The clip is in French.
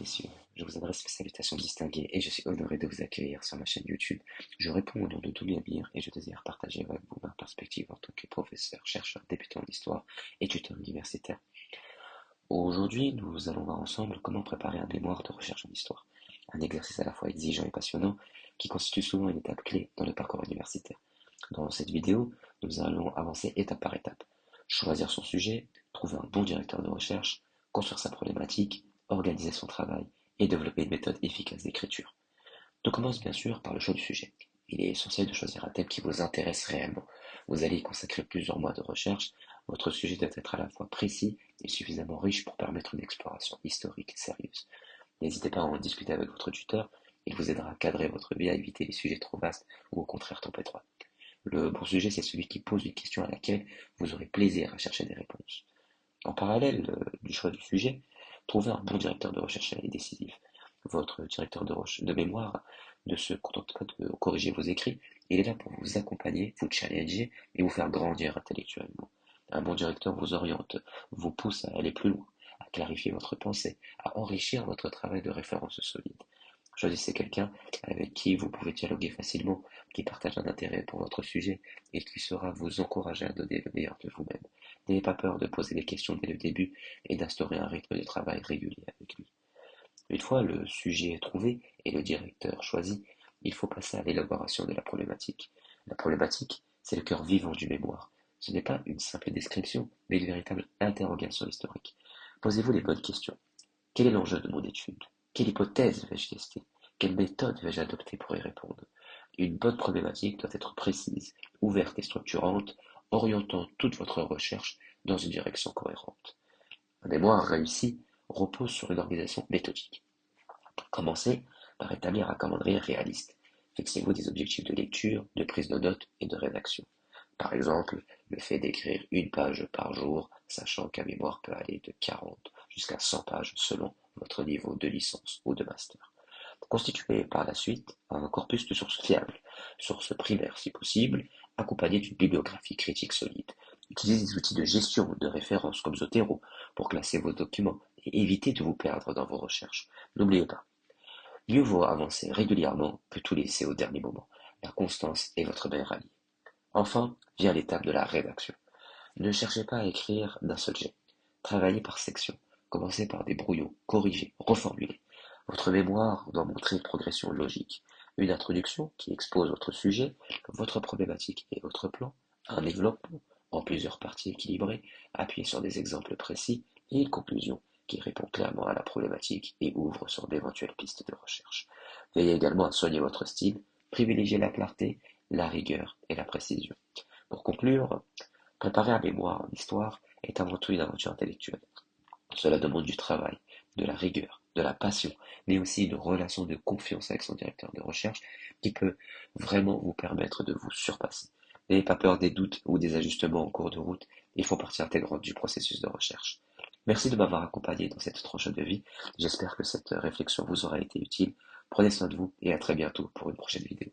Messieurs, je vous adresse mes salutations distinguées et je suis honoré de vous accueillir sur ma chaîne YouTube. Je réponds au nom de Douli Amir et je désire partager avec vous ma perspective en tant que professeur, chercheur, débutant en histoire et tuteur universitaire. Aujourd'hui, nous allons voir ensemble comment préparer un mémoire de recherche en histoire, un exercice à la fois exigeant et passionnant qui constitue souvent une étape clé dans le parcours universitaire. Dans cette vidéo, nous allons avancer étape par étape, choisir son sujet, trouver un bon directeur de recherche, construire sa problématique, organiser son travail et développer une méthode efficace d'écriture. Tout commence bien sûr par le choix du sujet. Il est essentiel de choisir un thème qui vous intéresse réellement. Vous allez y consacrer plusieurs mois de recherche. Votre sujet doit être à la fois précis et suffisamment riche pour permettre une exploration historique sérieuse. N'hésitez pas à en discuter avec votre tuteur. Il vous aidera à cadrer votre vie, à éviter les sujets trop vastes ou au contraire trop étroits. Le bon sujet, c'est celui qui pose une question à laquelle vous aurez plaisir à chercher des réponses. En parallèle du choix du sujet, trouver un bon directeur de recherche est décisif. Votre directeur de mémoire ne se contente pas de corriger vos écrits, il est là pour vous accompagner, vous challenger et vous faire grandir intellectuellement. Un bon directeur vous oriente, vous pousse à aller plus loin, à clarifier votre pensée, à enrichir votre travail de référence solide. Choisissez quelqu'un avec qui vous pouvez dialoguer facilement, qui partage un intérêt pour votre sujet et qui saura vous encourager à donner le meilleur de vous-même. N'ayez pas peur de poser des questions dès le début et d'instaurer un rythme de travail régulier avec lui. Une fois le sujet trouvé et le directeur choisi, il faut passer à l'élaboration de la problématique. La problématique, c'est le cœur vivant du mémoire. Ce n'est pas une simple description, mais une véritable interrogation historique. Posez-vous les bonnes questions. Quel est l'enjeu de mon étude? Quelle hypothèse vais-je tester? Quelle méthode vais-je adopter pour y répondre? Une bonne problématique doit être précise, ouverte et structurante, orientant toute votre recherche dans une direction cohérente. Un mémoire réussi repose sur une organisation méthodique. Commencez par établir un calendrier réaliste. Fixez-vous des objectifs de lecture, de prise de notes et de rédaction. Par exemple, le fait d'écrire une page par jour, sachant qu'un mémoire peut aller de 40 jusqu'à 100 pages selon votre niveau de licence ou de master. Constituez par la suite un corpus de sources fiables, sources primaires si possible, accompagnées d'une bibliographie critique solide. Utilisez des outils de gestion de références comme Zotero pour classer vos documents et éviter de vous perdre dans vos recherches. N'oubliez pas, mieux vaut avancer régulièrement que tout laisser au dernier moment. La constance est votre meilleur allié. Enfin, vient l'étape de la rédaction. Ne cherchez pas à écrire d'un seul jet. Travaillez par section. Commencez par des brouillons, corrigez, reformulez. Votre mémoire doit montrer une progression logique. Une introduction qui expose votre sujet, votre problématique et votre plan, un développement en plusieurs parties équilibrées, appuyé sur des exemples précis, et une conclusion qui répond clairement à la problématique et ouvre sur d'éventuelles pistes de recherche. Veillez également à soigner votre style, privilégiez la clarté, la rigueur et la précision. Pour conclure, préparer un mémoire en histoire est avant tout une aventure intellectuelle. Cela demande du travail, de la rigueur, de la passion, mais aussi une relation de confiance avec son directeur de recherche qui peut vraiment vous permettre de vous surpasser. N'ayez pas peur des doutes ou des ajustements en cours de route, ils font partie intégrante du processus de recherche. Merci de m'avoir accompagné dans cette tranche de vie. J'espère que cette réflexion vous aura été utile. Prenez soin de vous et à très bientôt pour une prochaine vidéo.